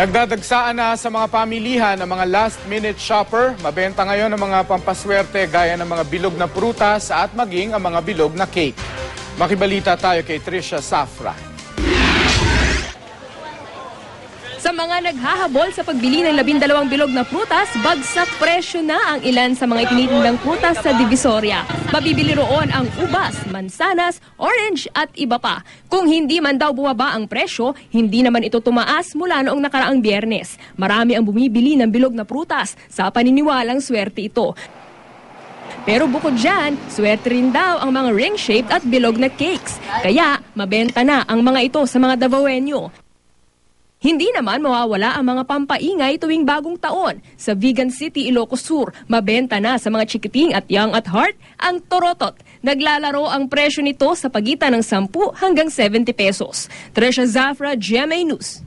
Nagdadagsaan na sa mga pamilihan ng mga last-minute shopper. Mabenta ngayon ang mga pampaswerte gaya ng mga bilog na prutas at maging ang mga bilog na cake. Makibalita tayo kay Trisha Safra. Sa mga naghahabol sa pagbili ng 12 bilog na prutas, bagsak presyo na ang ilan sa mga itinitindang prutas sa Divisoria. Mabibili roon ang ubas, mansanas, orange at iba pa. Kung hindi man daw bumaba ang presyo, hindi naman ito tumaas mula noong nakaraang Biyernes. Marami ang bumibili ng bilog na prutas sa paniniwalang swerte ito. Pero bukod dyan, swerte rin daw ang mga ring-shaped at bilog na cakes. Kaya mabenta na ang mga ito sa mga Davaoenyo. Hindi naman mawawala ang mga pampaingay tuwing bagong taon. Sa Vigan City, Ilocos Sur, mabenta na sa mga chikiting at young at heart ang torotot. Naglalaro ang presyo nito sa pagitan ng 10 hanggang 70 pesos. Trisha Zafra, GMA News.